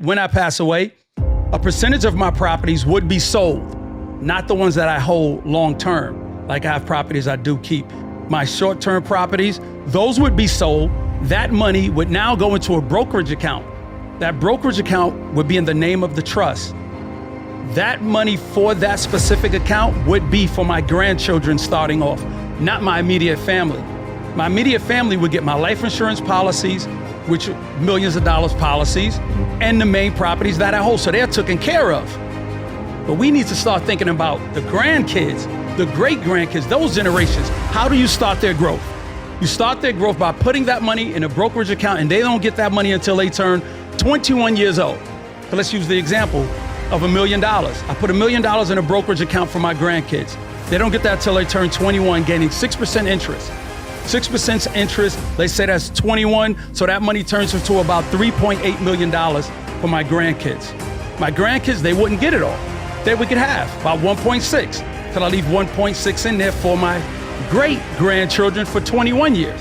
when I pass away, a percentage of my properties would be sold, not the ones that I hold long-term. Like I have properties I do keep. My short-term properties, those would be sold. That money would now go into a brokerage account. That brokerage account would be in the name of the trust. That money for that specific account would be for my grandchildren starting off, not my immediate family. My immediate family would get my life insurance policies, which are millions of dollars policies, and the main properties that I hold, so they're taken care of. But we need to start thinking about the grandkids, the great-grandkids, those generations. How do you start their growth? You start their growth by putting that money in a brokerage account, and they don't get that money until they turn 21 years old. So let's use the example of $1 million. I put $1 million in a brokerage account for my grandkids. They don't get that until they turn 21, gaining 6% interest. 6% interest, let's say that's 21, so that money turns into about $3.8 million for my grandkids. My grandkids, they wouldn't get it all. They would get half, about 1.6, till I leave 1.6 in there for my great-grandchildren for 21 years.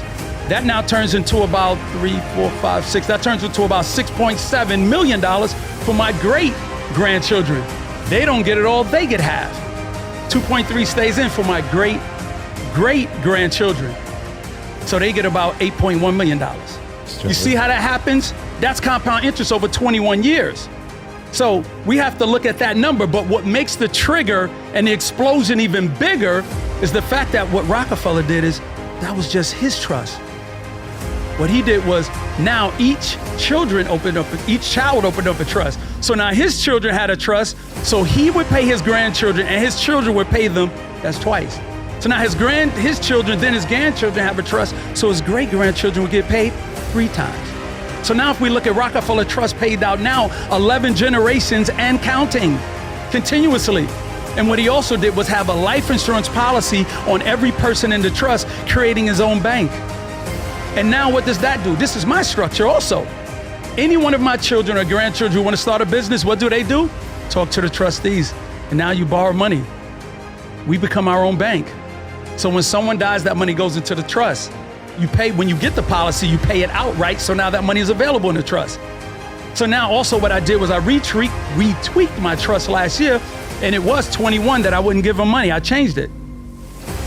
That now turns into about 3, 4, 5, 6. That turns into about $6.7 million for my great-grandchildren. They don't get it all, they get half. 2.3 stays in for my great-great-grandchildren. So they get about $8.1 million. You see how that happens? That's compound interest over 21 years. So we have to look at that number, but what makes the trigger and the explosion even bigger is the fact that what Rockefeller did is, that was just his trust. What he did was, now each child opened up a trust. So now his children had a trust, so he would pay his grandchildren and his children would pay them. That's twice. So now his children, then his grandchildren have a trust, so his great-grandchildren would get paid 3 times. So now if we look at Rockefeller Trust paid out now 11 generations and counting continuously. And what he also did was have a life insurance policy on every person in the trust, creating his own bank. And now what does that do? This is my structure also. Any one of my children or grandchildren who want to start a business, what do? Talk to the trustees. And now you borrow money. We become our own bank. So when someone dies, that money goes into the trust. You pay, when you get the policy, you pay it outright, so now that money is available in the trust. So now also what I did was I retweaked my trust last year, and it was 21 that I wouldn't give them money. I changed it.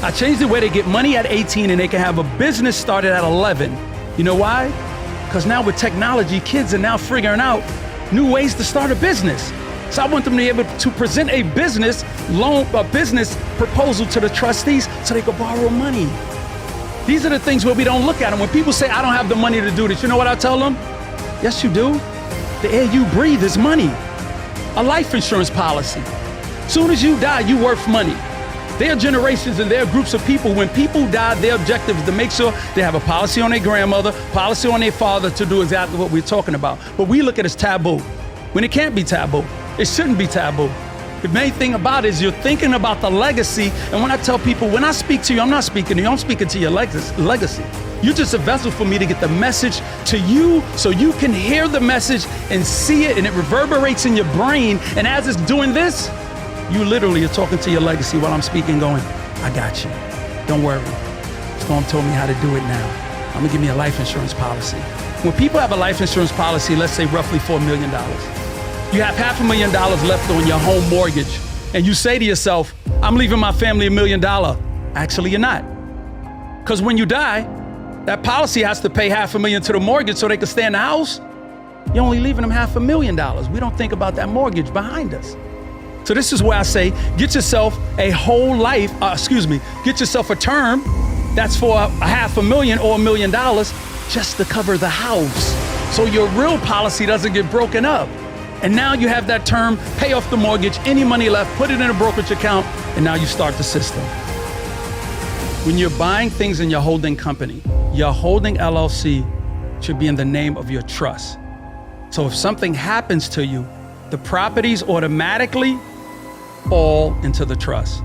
I changed it where they get money at 18 and they can have a business started at 11. You know why? Because now with technology, kids are now figuring out new ways to start a business. So I want them to be able to present a business proposal to the trustees so they can borrow money. These are the things where we don't look at them. When people say, I don't have the money to do this, you know what I tell them? Yes, you do. The air you breathe is money. A life insurance policy. Soon as you die, you worth money. There are generations and there are groups of people, when people die, their objective is to make sure they have a policy on their grandmother, policy on their father to do exactly what we're talking about. But we look at it as taboo, when it can't be taboo. It shouldn't be taboo. The main thing about it is you're thinking about the legacy. And when I tell people, when I speak to you, I'm not speaking to you, I'm speaking to your legacy. You're just a vessel for me to get the message to you so you can hear the message and see it, and it reverberates in your brain. And as it's doing this, you literally are talking to your legacy while I'm speaking, going, I got you. Don't worry. Storm told me how to do it now. I'm gonna give me a life insurance policy. When people have a life insurance policy, let's say roughly $4 million, you have $500,000 left on your home mortgage, and you say to yourself, I'm leaving my family $1 million. Actually, you're not. Because when you die, that policy has to pay $500,000 to the mortgage so they can stay in the house. You're only leaving them $500,000. We don't think about that mortgage behind us. So this is where I say, get yourself a whole life, get yourself a term that's for $500,000 or $1 million just to cover the house. So your real policy doesn't get broken up. And now you have that term, pay off the mortgage, any money left, put it in a brokerage account, and now you start the system. When you're buying things in your holding company, your holding LLC should be in the name of your trust. So if something happens to you, the properties automatically fall into the trust.